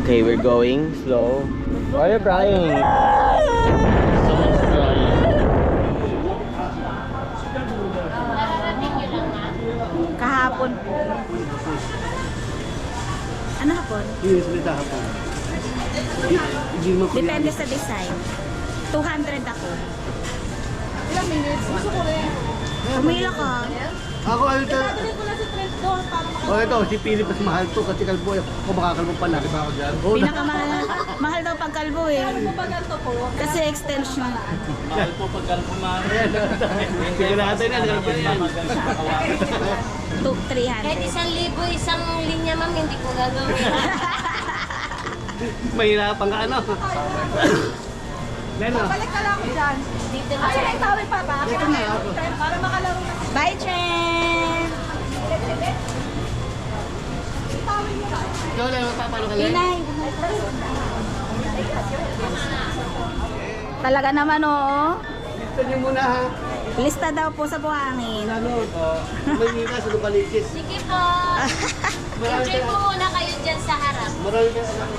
Okay, we're going slow. Why are you crying? Someone's crying. Kahapon po. Ano hapon? Yung salita hapon. Depende sa design. 200 ako. Ilang minutes? Gusto ko rin. Umila ka. Ako ano ito? Oh, ito, si Philip mas mahal to kasi kalbo. Ako makakalbo pa lang. Ako dyan. Pinakamahal. Mahal daw pag kalbo eh. Kasi extension. Mahal po pagkalpo man. Sigurado na, kalbo yan. 300. Kahit 1,000 isang linya, ma'am, hindi ko gagawin. Mahirapan ka ano. Leno. Balik ka lang dyan. Dito na Ay, sa ay, tawag pa ba? Dito na ako. Para makalaro na. Bye, Chen! Ikaw lang, magpapalo ka lang. Inay! Talaga naman oo. Gusto niyo muna ha. Lista daw po sa buhangin. Ano? Manila sa Lupalitis. Sige po. Enjoy po muna kayo dyan sa harap. Marami ka alam.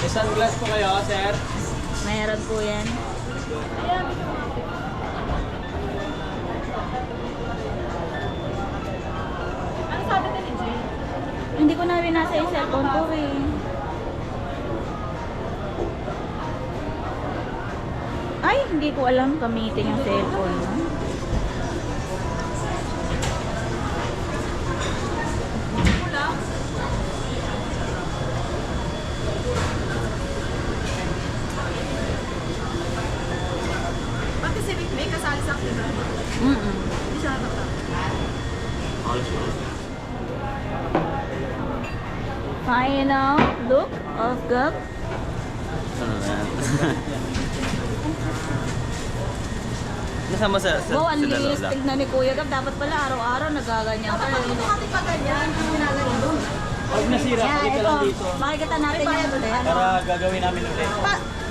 Isang glass po kayo, sir. Mayroon po yan. Ano sabi ni Jay? Hindi ko na binasa yung cellphone ko eh. Ay, hindi ko alam gamitin yung cellphone. Pati si Vic May kasali sa akin. Hindi siya nakakita. Final look of Gab. Ano na yan? Nasama sa Wow, ang sila linis lola. tignan ni Kuya Gab. Dapat pala araw-araw nagaganyan ka. Bakit pa ganyan? Ang ginagawa doon. Pag nasira, Yeah, balik ka ito. lang dito. Makikita natin yung ano. Para gagawin namin ulit.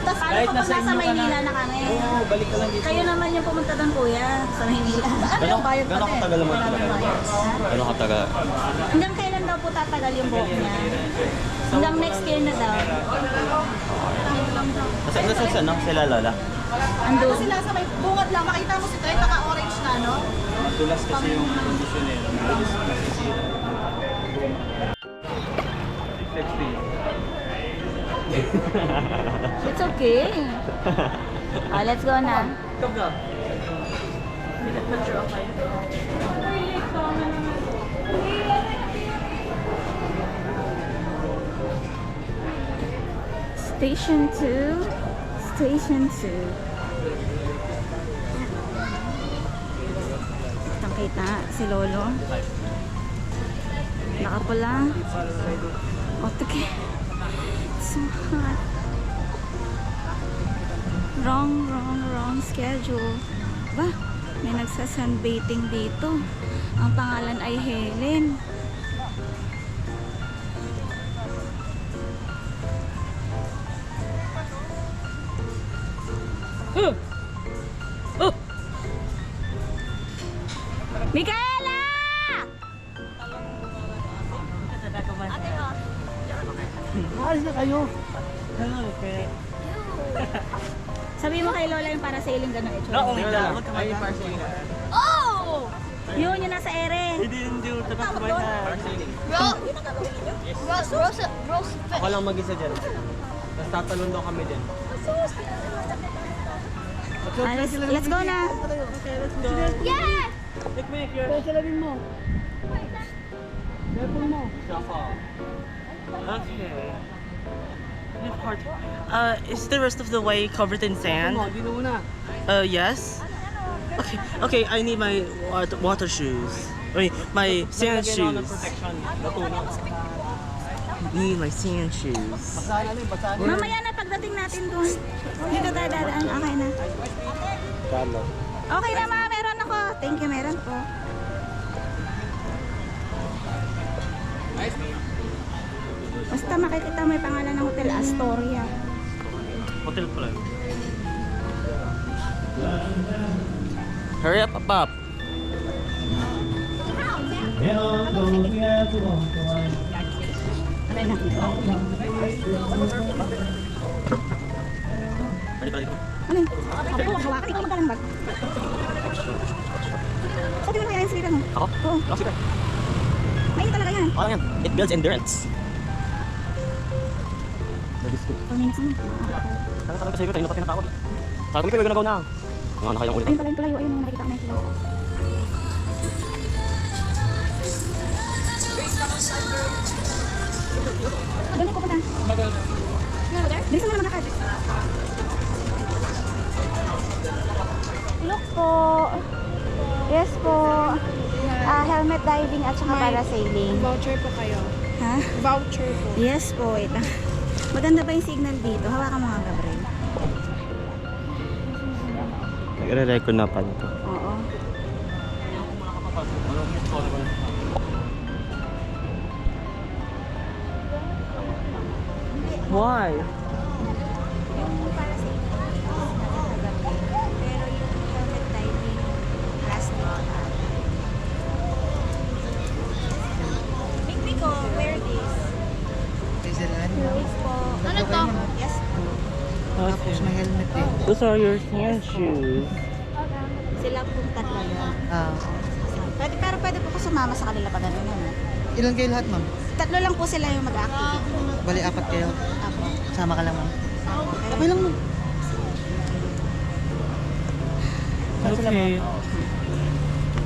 Paano Kahit kapag nasa nasa inyo ka Maynila na. na kami? Oo, balik ka lang dito. Kayo naman yung pumunta doon, Kuya, sa Maynila. Gano'ng katagal naman talaga? Gano'ng katagal? Hanggang kailan daw po tatagal yung buhok niya? Hanggang next year na daw. Nasa saan no? Sila lola? Ando. Sila sa may bungad lang. Makita mo si Trey, naka-orange na, no? Tulas kasi yung kondisyon eh. Mabilis masisira. It's okay. Let's go na. Station 2. Station 2. Kitang-kita si Lolo. Nakapula. O, sige. So hot. Wrong schedule. Ba, may nagsasunbathing dito. Ang pangalan ay Helen. Micaela! Maalis na kayo. Sabi mo kay Lola yung para sailing gano'n itsura. Oo, ay parceling. Oh! Yun, yung nasa ere. Hindi yung taga-sabay na parceling. Rose. Ako lang mag-isa dyan. Tapos tatalon daw kami dyan. Let's go na. Yeah! Kaya salamin mo. Cellphone mo. Okay. Is the rest of the way covered in sand? Di na muna. Yes. Okay, I need my water shoes. I mean, my sand shoes. Protection. Natunaw. Need my sand shoes. Basahan natin, basahan. Mamaya na pagdating natin dun. Dito tayo dadaan. Okay na. Okay na ma, meron ako. Thank you, meron po. Basta makikita mo yung pangalan ng Hotel Astoria. Hotel pala. Hurry up, Pop. Ano na? Balik. Ano yun? Hawakan, ikaw magdalang bag. Sabi mo na kaya yung silitan mo? Ako? Oo. Oh, sige. Mainit talaga yan. Okay yan. It builds endurance. Oh, minutes naman. Sabi kasi ko, tayo na pa tinatawag. Sabi ko, we're gonna go now. Mga nakailang ulit. Ayun pala yung tulayo. Ayun yung nakikita ko na yung tulayo. Doon ako pupunta. Bilisan mo naman lakad. Look po. Yes po. Helmet diving at saka parasailing. Voucher po kayo. Ha? Voucher po. Yes po. Wait lang. Maganda ba yung signal dito? Hawakan mo nga, Gabriel. Nagre-record na pa dito. Oo. Why? Yung parasailing pero yung helmet diving plastic. Mikmiko, wear this. Yes po. Ano to? Yes po. Tapos may helmet eh. Those are your sand shoes. Sila pong tatlo yun. Ah, Pero pwede po ko sumama sa kanila pag ano na. ilan kayo lahat, ma'am? Tatlo lang po sila yung mag-activity. Bali, 4 kayo. Apo. Sama ka lang, ma'am. Pero Okay lang, ma'am.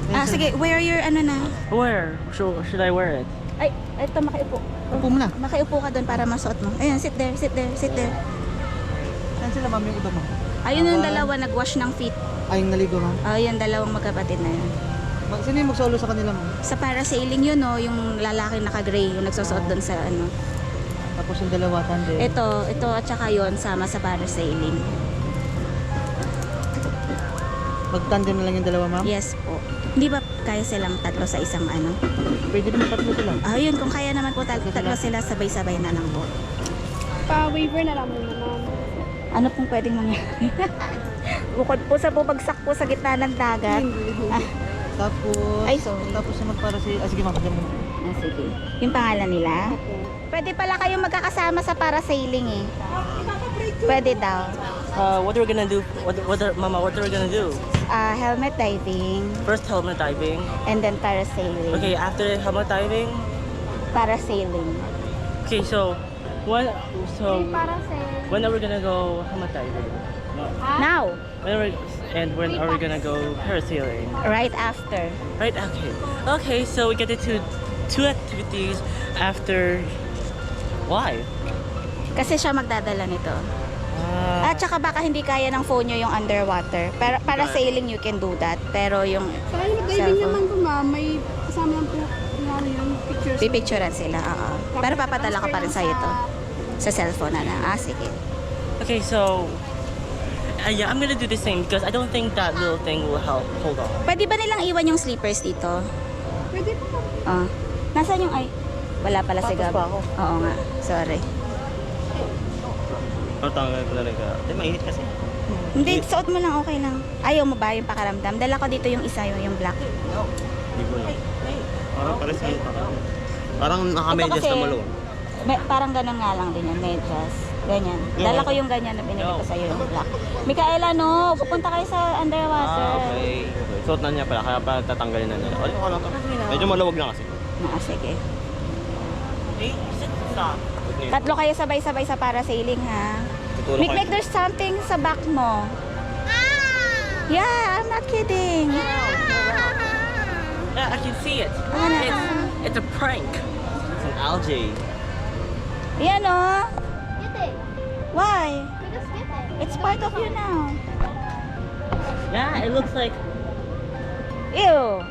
Okay. sige, wear your ano na. Where? Should I wear it? Ay, ito makiupo. Upo mo na. Makiupo ka doon para masuot mo. Ayun, sit there, sit there, sit there. Saan sila, ma'am? Yung iba, ma'am? Ayun yung dalawa nag-wash ng feet. Ay, yung naligo, ma'am. Ayun, dalawang magkapatid na yun. Sino yung mag-solo sa kanila, ma'am? Sa parasailing yun, no, yung lalaki naka-gray, yung nagsusuot doon sa ano. Tapos yung dalawa, tande. Ito at saka yun, sama sa parasailing. Mag-tandem na lang yung dalawa, ma'am? Yes po. Hindi ba kaya silang tatlo sa isang ano? Pwede naman 3 sila. Ayun, kung kaya naman po tatlo sila, sabay-sabay na lang po. Pa-waiver na lang muna, ma'am. Ano pong pwedeng mangyari? Bukod po sa bubagsak po sa gitna ng dagat. Tapos, Ay, sorry. Tapos yung sige, ma'am. Diyan muna. Sige. Yung pangalan nila? Pwede pala kayong magkakasama sa parasailing eh. Pwede daw. What are we gonna do? Mama, what are we gonna do? Helmet diving First, helmet diving. and then parasailing. Okay, after helmet diving. Parasailing. Okay, so when are we gonna go helmet diving? Now, When are we gonna go parasailing? right after. Right. Okay. Okay. So we get to two activities after. Why? Kasi siya magdadala nito. At saka baka hindi kaya ng phone nyo yung underwater. Pero parasailing you can do that. Pero yung Sa helmet diving cellphone, naman po, ma'am, may kasama lang po yung pictures. pipicturean sila. Oo. Pero papadala ko pa rin sa'yo to. Sa cellphone na lang. Sige. Okay. So. Yeah, I'm gonna do the same because I don't think that little thing will help. Hold on. Pwede ba nilang iwan yung slippers dito? Pwede po. Nasaan yung ay? Wala pala si Patas Gab. pa ako. Oo nga. Sorry. Patanggal ko na rin ka. Di, mainit kasi. Hindi, suot mo lang, okay lang. Ayaw mo ba yung pakaramdam? Dala ko dito yung isa, yung black. Hindi ko lang. Parang pares yung parang naka-medyas Ito na kasi, maluwang. Parang ganun nga lang din yan, medyas. Ganyan. Dala ko yung ganyan na binili ko sa'yo, yung black. Mikaela, no, pupunta kayo sa underwater. Okay. Suot na niya pala, kaya pa tatanggalin na nila. O, ko lang to. Medyo maluwag na kasi. Sige. Hey, stop. Tatlo kayo sabay-sabay sa parasailing, ha? Tutulong kayo. Mick, there's something sa back mo. Yeah, I'm not kidding. Yeah, I can see it. Ano? It's a prank. It's an algae. Yan, oh. Get it. Why? Just get it. It's part of you now. Yeah, it looks like. Ew.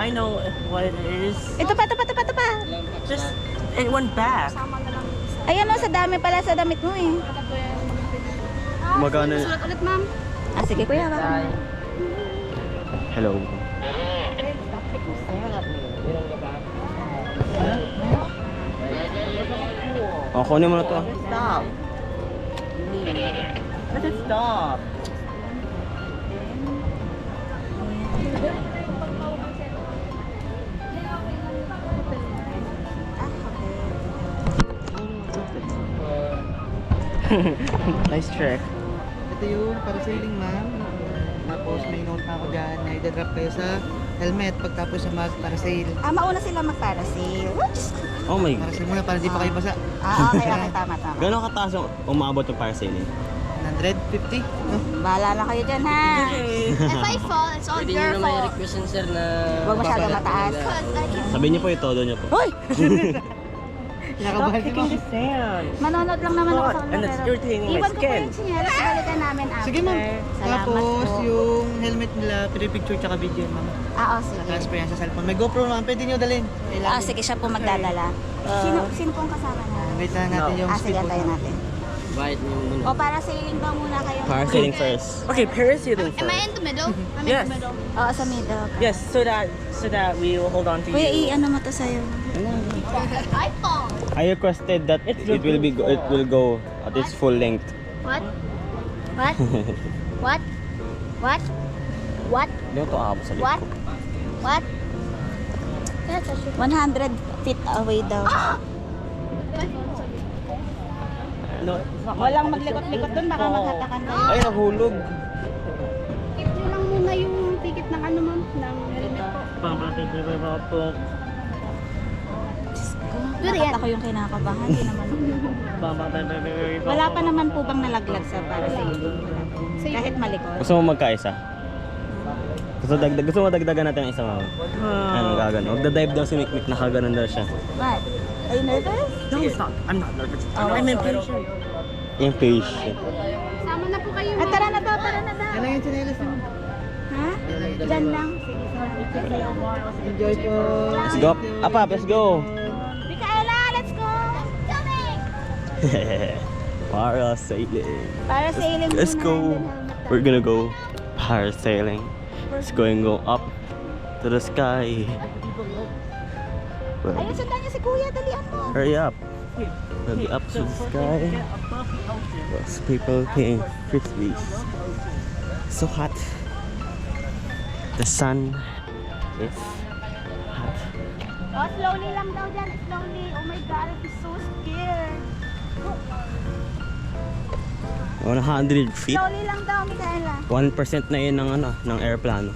I know what it is. Ito pa. Just it went back. Ayan, oh, sa dami pala sa damit mo, eh. Magana. Sulat ulit, ma'am. Sige, kuya. Baka. Hello. Oh, kunin mo na to. Stop. Let it stop. Nice trick. Ito yung parasailing, ma'am. Tapos may note ako dyan na i-drop kayo sa helmet pagtapos sa mag-parasail. Mauna sila mag-parasail. Whoops! Oh my God. Parasail muna para di pa kayo basa. Okay, okay, tama. Gano'ng kataas yung umabot yung parasailing? 150. No? Bahala na kayo dyan, ha? If I fall, it's all your fault. sir na... Huwag masyadong mataas. Because I can Sabihin niyo po yung todo niyo po. Hoy! Kinakabahan si ma'am. sand. Manonood lang naman ako sa And it's irritating my iwan ko po skin. yung chinelas. Balikan namin after. Sige ma'am. Salamat Tapos po. yung helmet nila, picture tsaka video ma'am. Sige. Transfer yan sa cellphone. May GoPro ma'am, pwede nyo dalhin. Kailangan. Sige, siya po magdadala. Sino pong kasama na? Wait lang natin yung Sige, speedboat. tayo natin. O para sailing daw muna kayo. Parasailing first. Okay, parasailing Am I first. in the middle? I'm Yes. in the middle. Oo, sa middle. Yes, so that we will hold on to Kuya, you. ano mo to sa'yo? I fall. I requested that it will go at its full length. What? What? What? What? What? Hindi mo ito aabot sa What? likod. What? That's a shoot. 100 feet away daw. No, Walang maglikot-likot doon, baka maghatakan kayo. Ay, nahulog. Keep nyo lang muna yung ticket ng ano ma'am, ng helmet po. Pero yan. Ako yung kinakabahan, hindi naman. Wala pa naman po bang nalaglag sa para sailing? Kahit malikot. Gusto mo magkaisa? Gusto mo dagdagan natin ang isa mama? Ano gagano? Magda-dive daw si Mikmik, nakaganon daw siya. What? Are you nervous? no, it's not. I'm not nervous. I'm impatient. Impatient. Sama na po kayo Ah, tara na daw, tara na daw. Yan lang yung chinelas mo. Ha? Diyan lang. Sige, Enjoy po. Let's go. Apa, let's go. Micaela, let's go! Parasailing. Para sailing Let's muna, go. then helmet We're gonna go parasailing. It's going to go up to the sky. tayo. Ayun, sundan niyo si Kuya, dalian mo. Hurry up. We'll be up to the sky. Lots of people playing frisbees. So hot. The sun is hot. Oh, slowly lang daw dyan, slowly. Oh my God, I'm so scared. 100 feet. Slowly lang daw, Micaela. 1% na yun ng ano, ng airplano.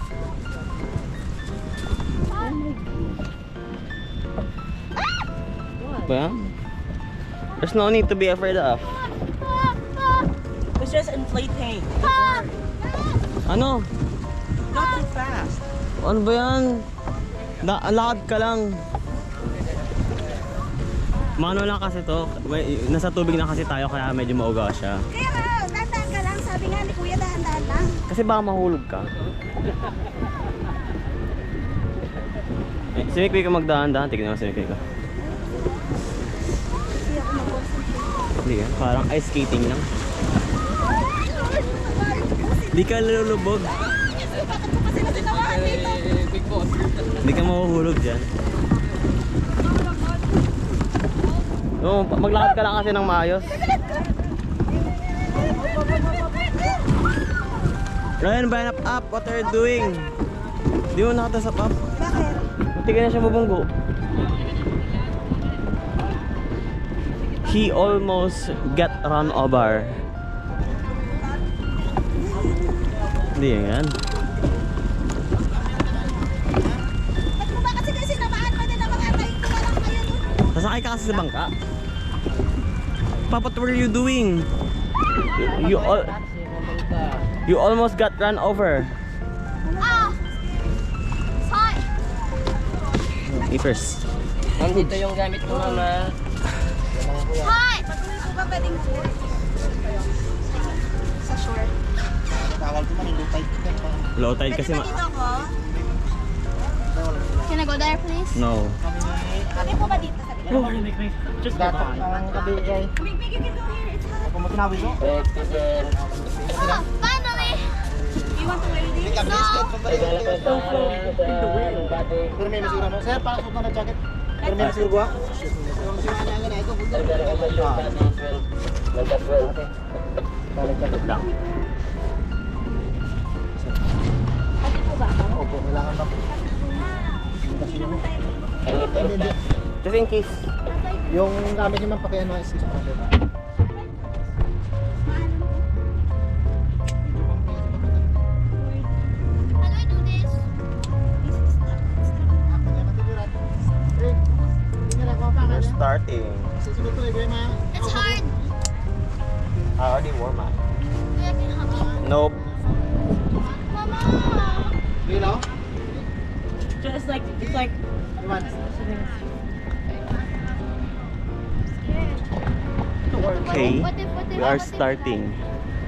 Ba? There's no need to be afraid of. It's just inflating. Ano? Not too fast. Ano ba yan? Lakad ka lang. Mano lang kasi to. Nasa tubig na kasi tayo kaya medyo mauga siya. Kaya nga, dahan-dahan ka lang. Sabi nga ni Kuya, dahan-dahan lang. Kasi baka mahulog ka. Si Mikwi ka magdahan-dahan. Tignan mo si Mikwi ka. Hindi yan. Parang ice skating lang. Hindi ka lulubog. Bakit mo pa sila sinawahan dito? Hindi ka mahuhulog dyan. Oo, maglakad ka lang kasi ng maayos. Ryan, Brian, up. What are you doing? Di mo nakatasap up. Bakit? Buti ka na siya mabunggo. He almost got run over. Hindi yan. Ba't mo ba kasi kayo sinawahan? Pwede na mag-antayin ko na lang kayo doon. Sasakay ka kasi sa bangka. Papa, what were you doing? You almost got run over. Ah! It's hot. First. Dito yung gamit ko mama. It's hot. Patuloy ko ba pwedeng tour? Sa shore. Tawag ko man, hindi tight. Low tide Pwede kasi ba dito ko? Can I go there, please? No. Pwede po ba dito? Sabi ko. Just Dapat ang gabi ay Big, you can go here. It's hot. kung matinawi ko. Oh, finally! You want to wear this? Pero may masura no. Sir, pasok na ng jacket. Pero may masura ko. Yung masura na nga na ito. Opo, kailangan ba? Just in case. Yung gamit niyo man pakiano is sa starting. It's hard. I already warm up. Kaya kinakabahan. Nope. Mama! You know? Just like, it's like, Okay, What if, we are starting.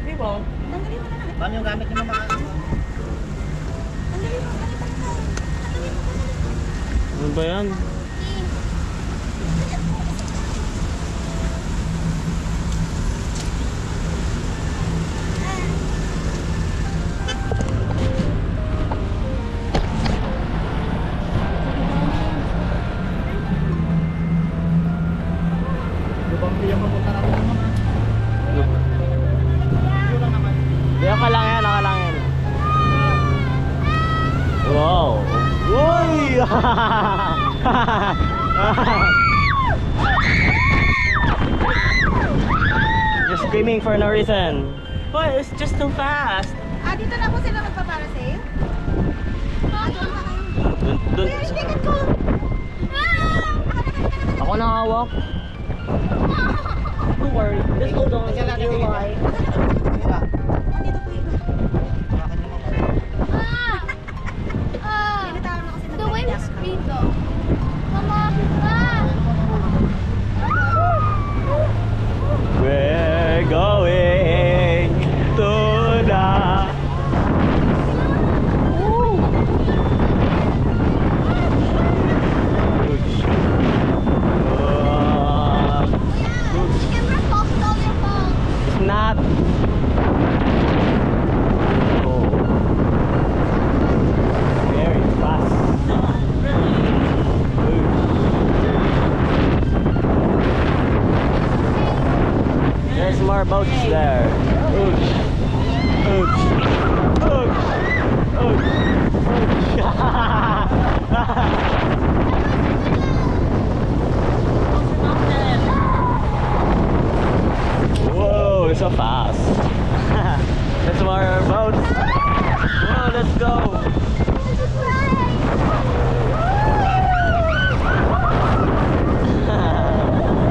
we won't. Paano yung gamit niyo mga Ano ba yan? Di, okay lang yan, okay lang yan. Wow! Uy! You're screaming for no reason. But it's just too fast. Dito na po sila magpaparasail? Dun. Ako nakawak. Don't worry. Just hold on. You're lying. The wave is speed though. Mama! We're going to the It's not. Oh. Very fast. There's more boats there. Oosh. Oosh. Oosh. Whoa, so fast. There's more boats. Whoa, let's go.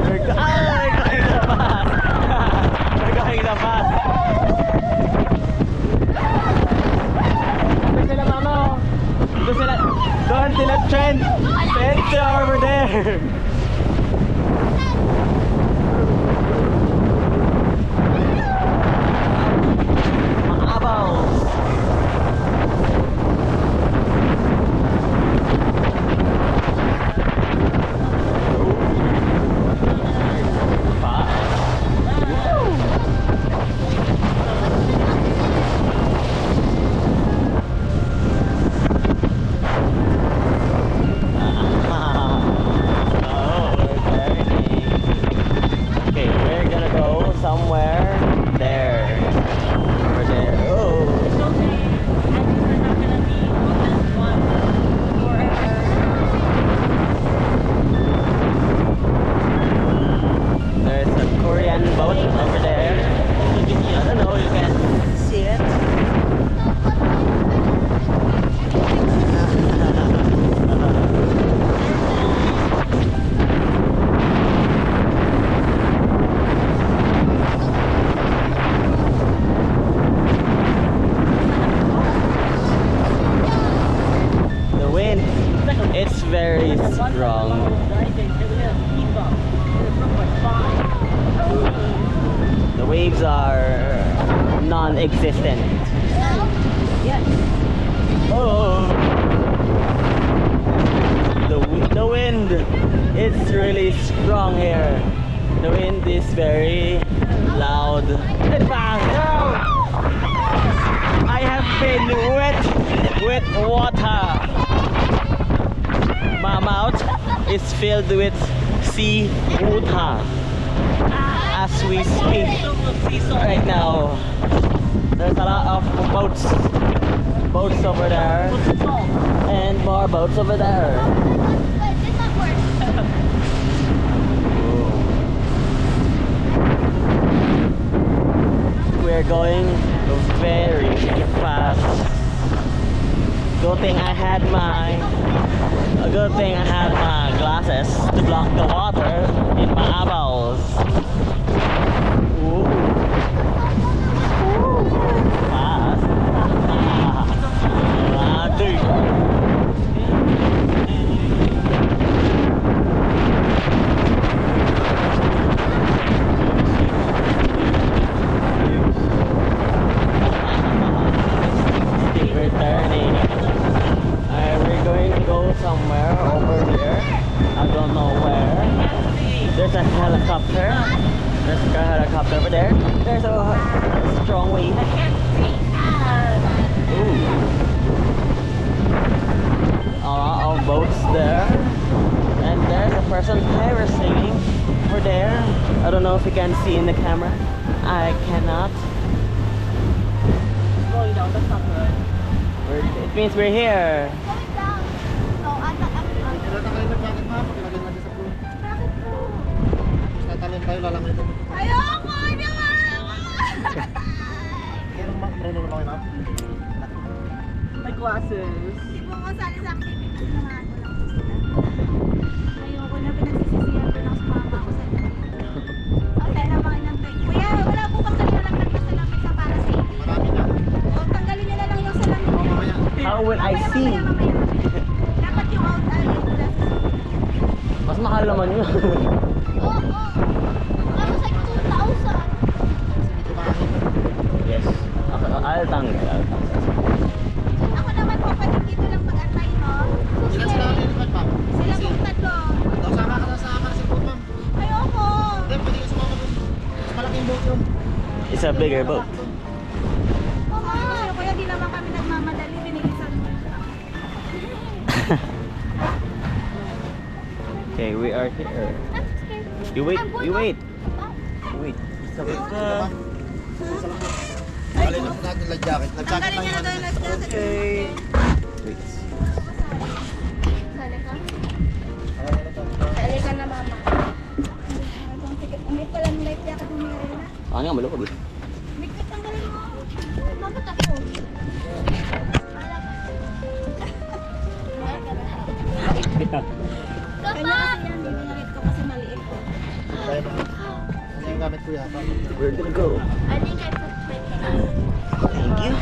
We're going so fast. We're going so fast. Doon sila, mama. Doon sila, Trent. Trent over there. Maabaw. Okay, we're gonna go somewhere there. Over there. Oh. There's a Korean boat over there. I don't know, you can see it. The wind, it's very strong. The waves are non-existent. Oh, the wind, it's really strong here. The wind is very loud and fast. I have been wet with water. My mouth is filled with sea water as we speak right now. There's a lot of boats over there, and more boats over there. We're going very fast. Good thing I had my glasses to block the water in my eyeballs. Ooh. Fast. Dude. We're turning. We're going to go somewhere over here. I don't know where. There's a helicopter. There's a helicopter over there. There's a strong wind. Ooh. A lot of boats there. And there's a person parasailing over there. I don't know if you can see in the camera. I cannot. Going down, that's not good. It means we're here. Going down. No, Tatanggalin ng jacket ma'am, ilagay natin sa pool. Bakit po? Tatalin tayo, lalamay tayo. Ayoko! Hindi ko Meron marunong na ba kayo ma'am? My glasses. Hindi po ako sali sa activity. Sinamahan ko lang po sila. Ayoko na pinagsisisihan ko lang sumama ako sa inyo. Okay na mga inang tayo. Kuya, wala po bang kayo lang nagpasalamin sa para sa inyo? Marami na. O, tanggalin niyo na lang yung salamin niyo. Mamaya. How will I Mamaya, see? mamaya. Dapat yung out yung glasses. Mas mahal naman yun. Oo. Ano sa 2,000? Yes. I'll tanggal. Ako naman po, pwede dito lang mag-antay, no? Ilan sila lilipat ma'am? Sila pong tatlo. Daw sama ka na sa para sa pool ma'am. Ayoko. Hindi, pwede ka sumama doon. Mas malaking boat yun. It's a bigger boat. Mama, kuya, di naman kami nagmamadali. Binilisan mo. Okay, we are here. You wait, you wait. You wait. Alin na natin light jacket. Light jacket lang yun. Okay. Wait. Sali ka? Sali ka na, mama. May palang light jacket mo meron na. Ano nga, malukog eh. May tanggalin mo. Bakit ako? Kanya kasi yan, dinarit ko kasi maliit ko. Kaya ba? Ano yung gamit ko yata? We're gonna go. I think I put my thing. Thank you.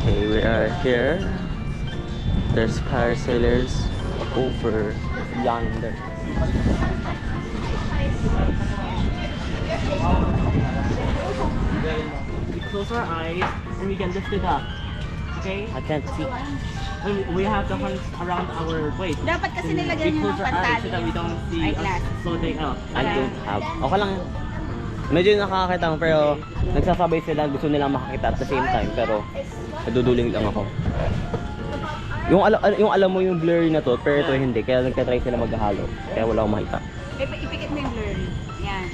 Okay, we are here. There's parasailers over yonder. We close our eyes and we can lift it up. Okay? I can't see. And we have the hands around our waist. Dapat kasi We nilagyan nyo close ng our eyes pantali so that we don't see us eyeglasses. floating up. I don't have. Okay lang. Medyo nakakakita mo pero nagsasabay sila gusto nilang makakita at the same time pero naduduling lang ako. Yung alam mo yung blurry na to pero ito hindi kaya nagtatry sila maghalo kaya wala akong makita. Ipikit mo yung blurry. Yan.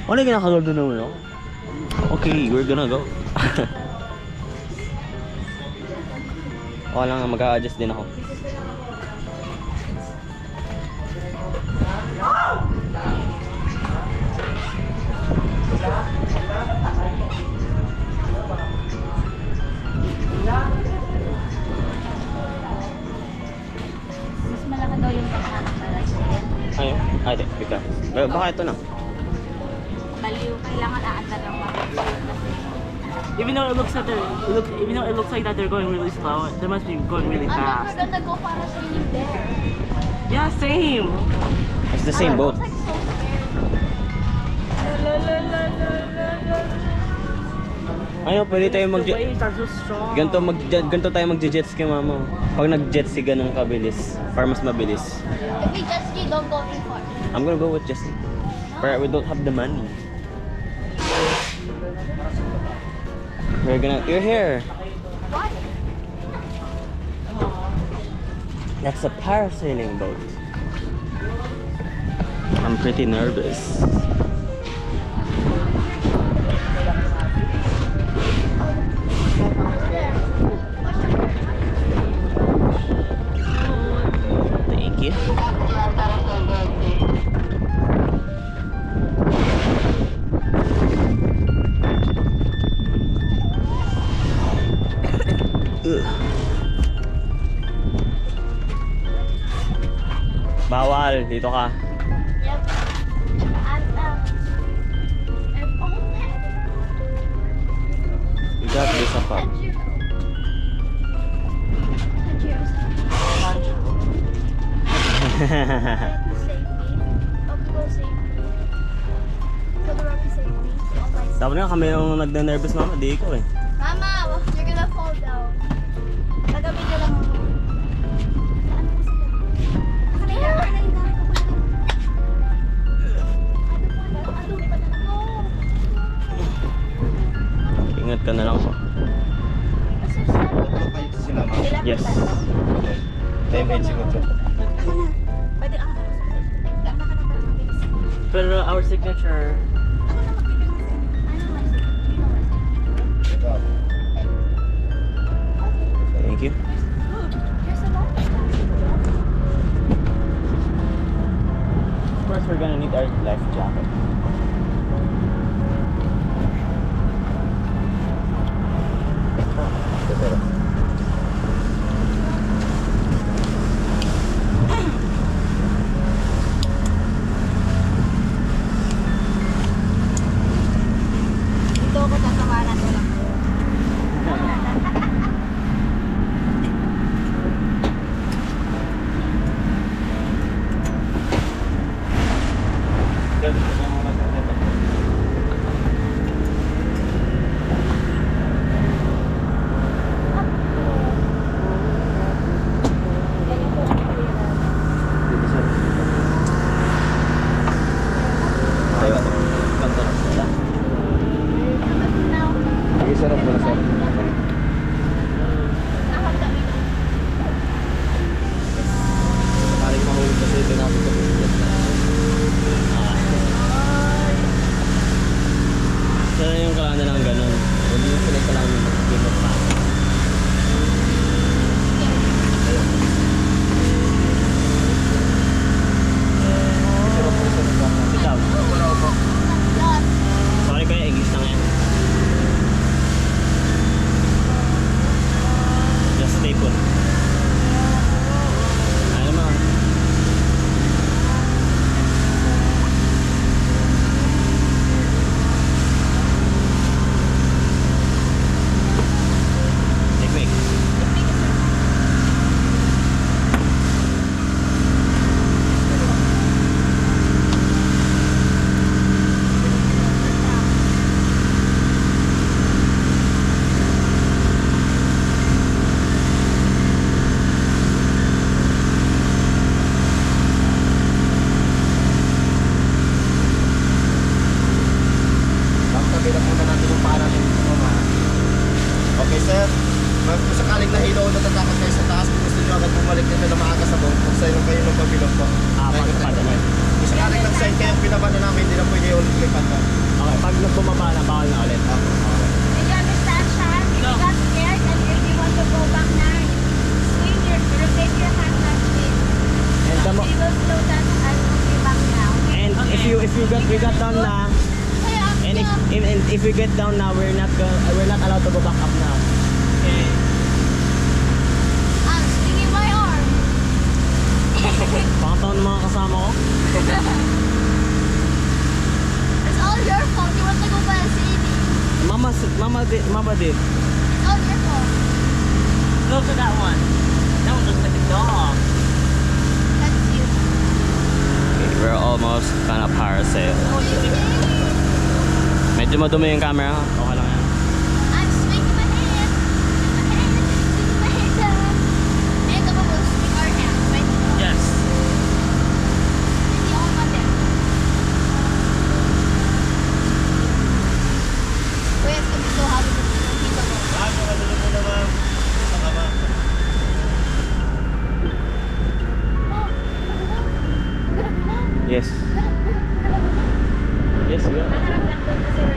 Ano yung kinakagal doon naman no? Okay, we're gonna go. Okay lang, mag-a-adjust din ako. Mas malaki daw yung pagkakang para sa Ayun, ay di, bigla. Baka ito na. baliw. Kailangan aandar lang kasi. Even though it looks like they're going really slow, they must be going really fast. gonna go para sa inyo there. Yeah, same. It's the same boat. Like so Ayun, pwede tayo mag... The waves are so strong. Ganito tayo mag-jet ski mama. Pag nag-jet ski ganun kabilis. Para mas mabilis. If we just ski, don't go too far. I'm gonna go with jet ski. But we don't have the money. You're here. What? That's a parasailing boat. I'm pretty nervous. Thank you. Bawal, dito ka. Yep. I'm all that. You got this up. Tanjiro. Save me. Papa will save me. Papa Rocky save me. Oh my. Dapat nga kami yung nagna-nervous mama, di ko eh. Mama, you're gonna fall down. Kagabi ka lang ako. Saan po sila? Nakalimutan na yung gamit ko pala. Ano pa na ako? Ingat ka na lang po. Kasi sabi Sila ma'am. Sila Yes. Time head siguro. Ako na. Pwede ako na. Ganda ka na para mabilis. Pero our signature. Ako na magpipilisin. ano mas? You know mas? Ito. Thank you. There's a lot. Of course, we're gonna need our life jacket. Dito ako tatawanan ko lang. Sige, sarap mo na sir. Sakaling mahulog kasi ito natin sa business na. Sana yung kalanda lang ganun. Hindi yung sila lang yung mag-game pa. Ikaw. Sorry kuya, English lang yan. Just stay put. Ayaw mo. Teknik. Ma'am, kabilang muna natin yung para natin ito ma'am. Okay sir. Ma'am, kung sakaling nahilaw na tatakot kayo sa taas, kung gusto nyo agad bumalik dito na maaga sa buong, kung sa'yo kayo ng pabilog po. Pagpapad na. Kung sakaling nag-sign kayo, pinaba na namin, hindi na pwede ulit lipat na. Okay, pag bumaba na, bawal na ulit. Did you understand, Sean? If you got scared and if you want to go back now, swing your, rotate your hand like this. And the mo- We will slow down and we'll be back now. and if you got down na, and if we get down now, we're not allowed to go back up now. I'm swinging my arm. Pangataon ng mga kasama ko. It's all your fault. You want to go by a city. Mama did. It's all your fault. Go to that one. That one looks like a dog. That's you. Okay, we're almost gonna parasail. Medyo madumi yung camera. Okay lang yan. I'm swinging my hand. Swinging my hand down. And the will swing our hands, right? Yes. You're the only one there. Wait, it's gonna be so hot with the people. Yes. Yes, we are.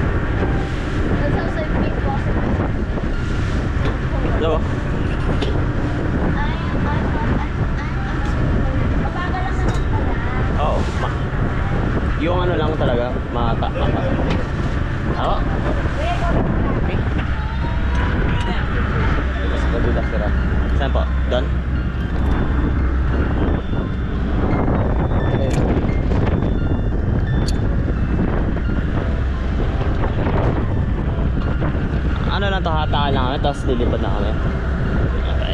That's how safe big boss is. Hello? I'm ano lang talaga, Ako? Okay. Mas madulas sila. Saan po? Doon? Ano lang to, hataan lang kami, tapos lilipad na kami. Okay.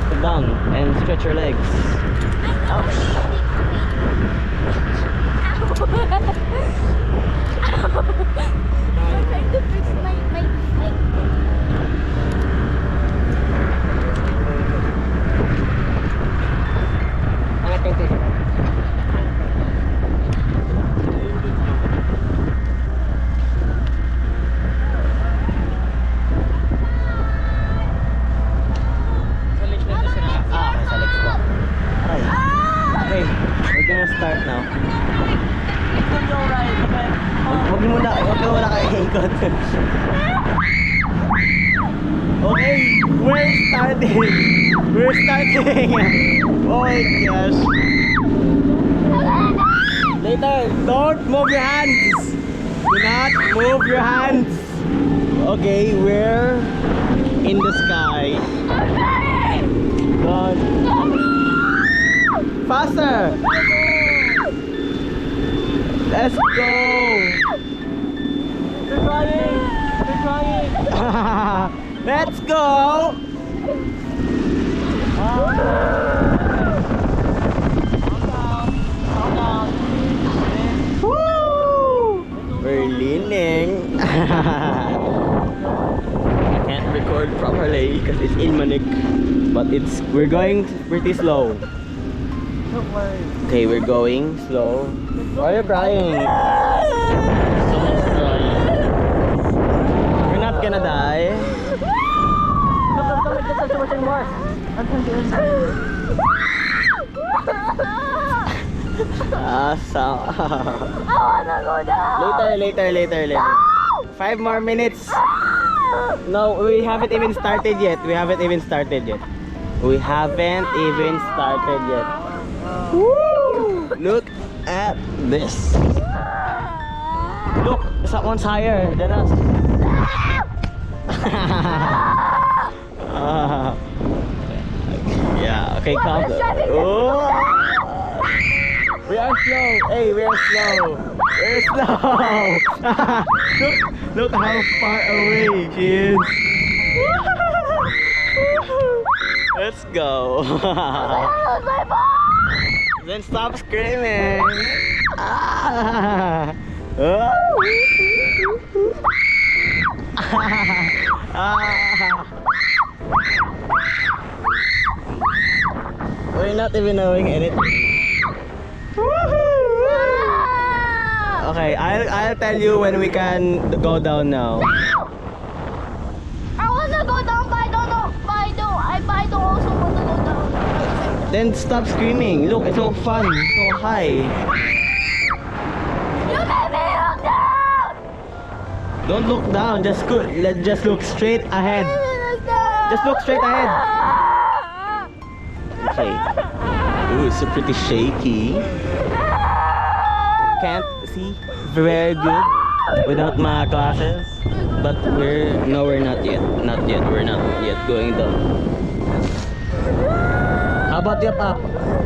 Sit down and stretch your legs. I'm trying to fix my Okay, sa legs po. Aray. Okay, we're gonna start now. Huwag mo na kayo ikot. Okay, we're starting. Oh my gosh. Later, don't move your hands. Do not move your hands. Okay, we're in the sky. Go. Faster. Let's go. You're trying. Let's go. Woo! We're leaning. I can't record properly because it's in Manik, but we're going pretty slow. Okay, we're going slow. Why are you crying? Someone's crying. We're not gonna die. I wanna go down. Later. 5 more minutes. No, we haven't even started yet. Woo! Look at this. Look, someone's higher than us. Yeah, okay, calm down. Oh. We are slow. Hey, we are slow. Look how far away she is. Let's go. Then stop screaming. We're not even knowing anything. Okay, I'll tell you when we can go down now. I wanna go down, but I don't know. I don't also wanna go down. Then stop screaming. Look, it's so fun, so high. You made me look down. Don't look down. Just look straight ahead. Just look straight ahead. Okay. Ooh, it's pretty shaky. Can't see very good without my glasses. But we're not yet. We're not yet going down. How about you, Pop?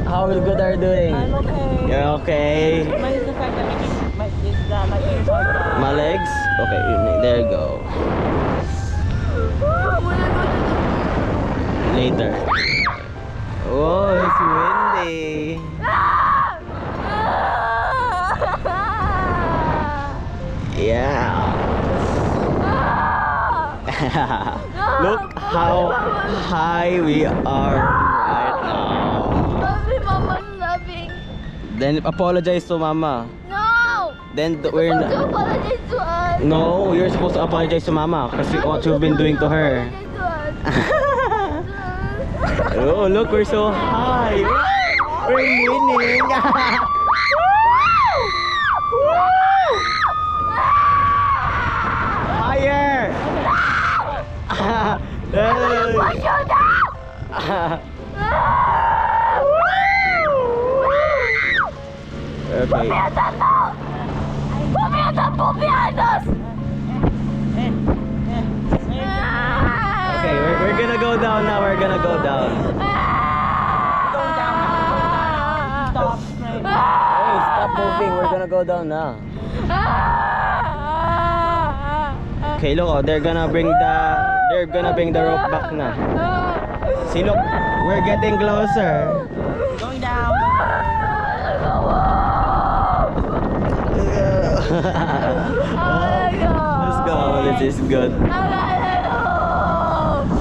How good are you doing? I'm okay. You're okay. My is the fact that my ears are dry. My legs? Okay, there you go. Later. Oh, it's windy. Yeah. Look how high we are right now. Mama's laughing. Then apologize to Mama. No. Then we're To not. apologize to us. No, you're supposed to apologize to Mama kasi what you've been doing to her. Oh, look, we're so high. We're winning. Higher. Okay, we're gonna go down now. We're gonna go down. Stop. Hey, stop moving. We're gonna go down now. Okay, look, oh, they're gonna bring the rope back na. See, look, we're getting closer. Going down. Let's go. This is good.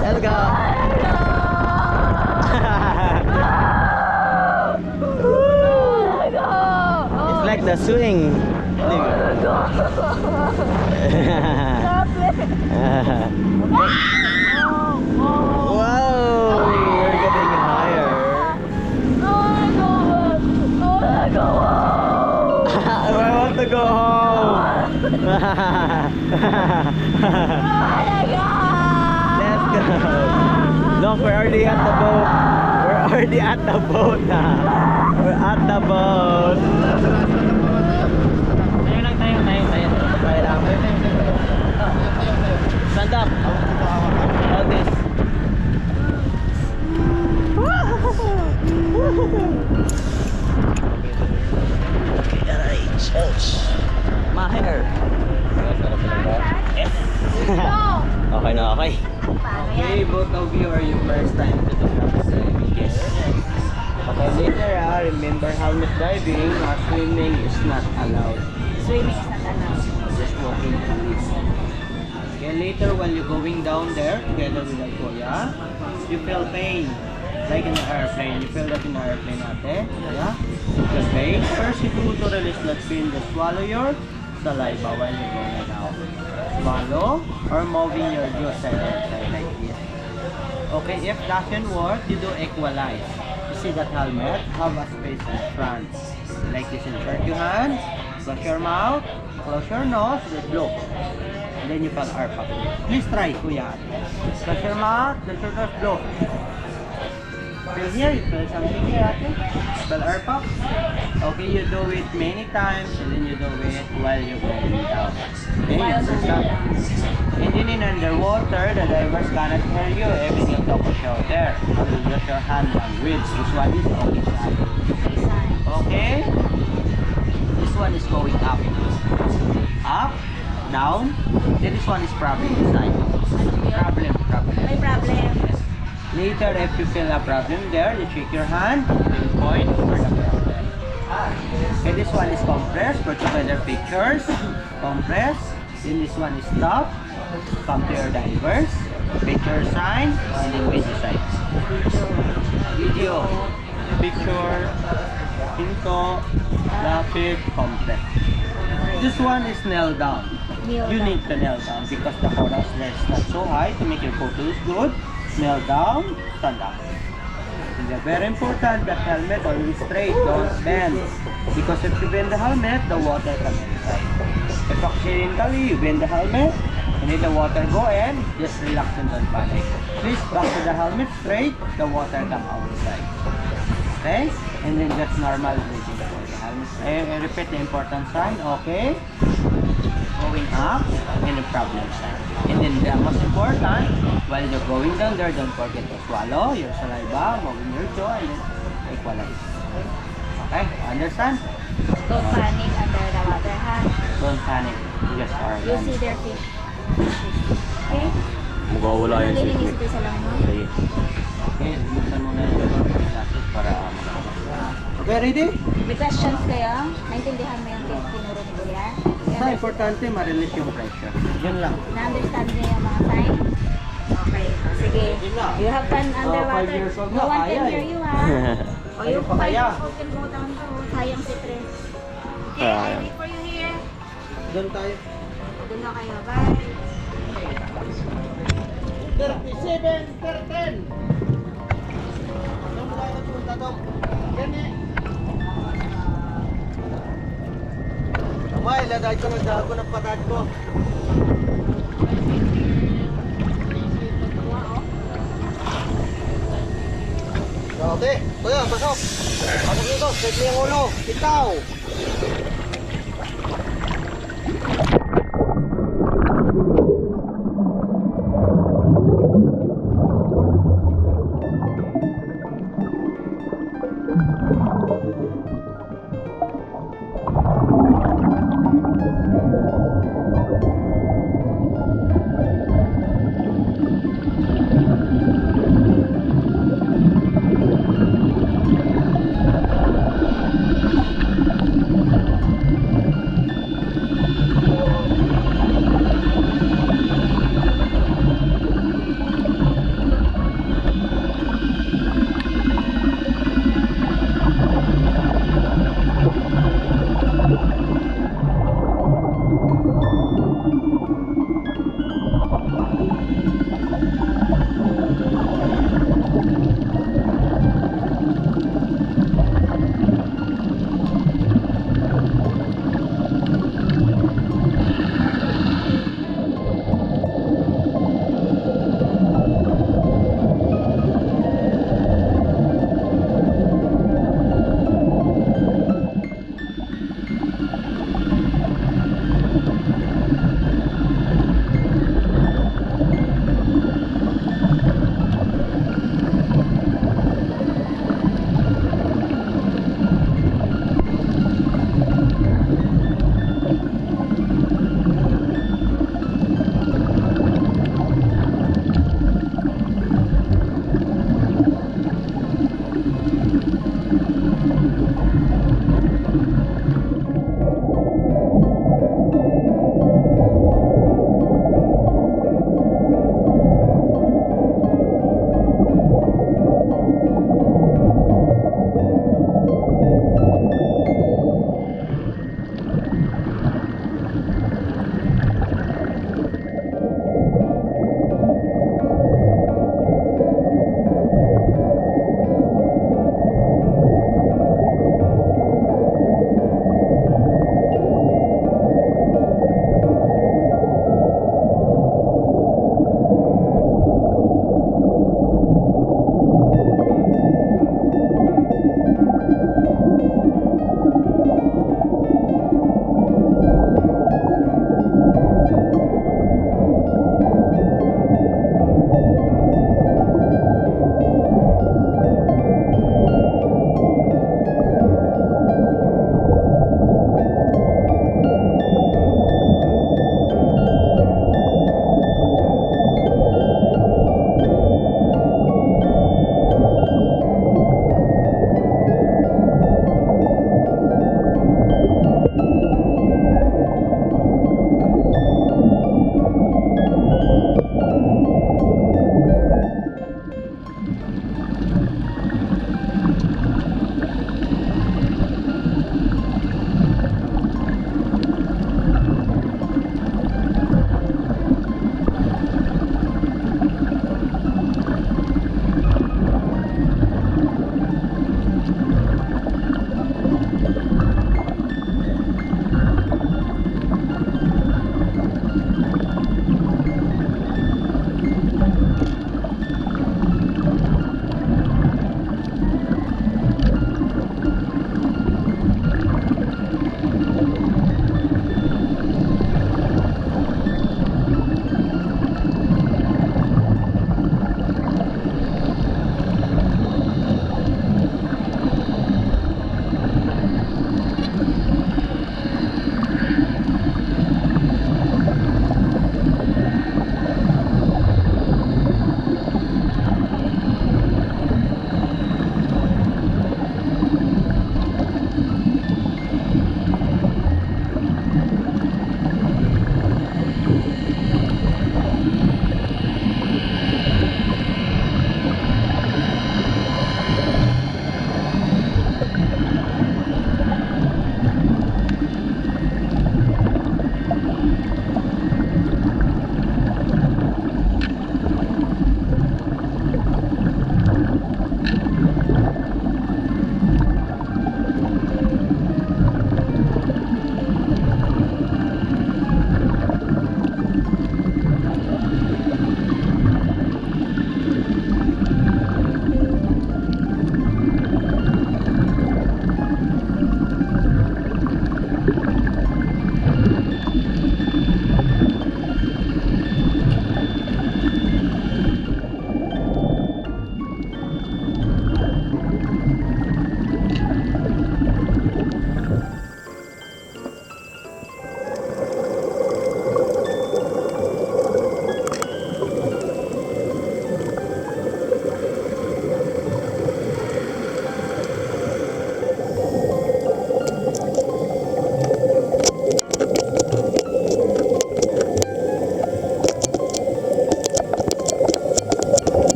Let's go. It's like the swing. Wow, we're getting higher. I want to go home. Let's go. Look, we're already at the boat. We're already at the boat now. We're at the boat. Tayo lang. Stand up. All this. My hair. Okay na, okay. Okay, both of you are your first time to do that. Yes. Okay, later remember helmet diving or swimming is not allowed. Swimming is not allowed. Just walking police. Okay, later when you're going down there together with the kuya, you feel pain. Like in the airplane. You feel that in the airplane ate? Yeah? The pain. First you do to release that pain, just swallow your saliva while you're going down. Swallow or moving your jaw side and side like this. Okay, if doesn't work, you do equalize. You see that helmet? Have a space in front. Like this, insert your hands, close your mouth, close your nose, just blow. And then you can arp up. Please try, kuya. Close your mouth, close your nose, blow. Feel here, you feel something here, okay? Spell arp up. Okay, you do it many times and then you do it while you're going down. Okay, you understand? And then in underwater, the divers cannot hear you. Everything talk out there. You use your hand language. This one is only side. Okay? This one is going up. Up, down. Then this one is problem side. Problem. May problem. Later, if you feel a problem there, you shake your hand, then point for the problem. Okay, this one is compress, put together pictures, compress. Then this one is stop, come to your divers, picture sign, and then video sign. Video, picture, pinto, lapid, compress. This one is nail down. You need to nail down because the corals is not so high to make your photos good. Nail down, stand up. And very important, the helmet always straight, don't bend. Because if you bend the helmet, the water comes inside. If accidentally you bend the helmet, and then the water go in, just relax and don't panic. Please back to the helmet straight, the water come outside. Okay? And then just normal breathing for the helmet. I repeat the important sign, okay? Going up, and the problem sign. And then the most important, while you're going down there, don't forget to swallow your saliva, moving your jaw, and then equalize. Okay? Understand? Don't panic under the water, ha? Don't panic. Just You organize. see their fish. Okay? Magwawala yun si Nalilinis ko sa lang, no? Sige. Okay, buksan muna yung glasses para okay, ready? May questions kayo? Naintindihan mo yung tinuro ni Kuya? Sa importante, ma-release yung pressure. Yun lang. Na-understand niyo yung mga sign? Okay. Sige. You have fun underwater. 5 years old No na, one kaya can hear eh. you, ha? O yung pa 5 kaya? years old can go down to sayang si Tre. Okay, I wait for you here. Doon tayo. Doon na kayo. Bye. 37, 13. Doon tayo punta doon. Yan eh. Kamay, lagay ko ng dago ng patat ko. Okay, kuya, pasok. Pasok dito, set mo yung ulo. Ikaw.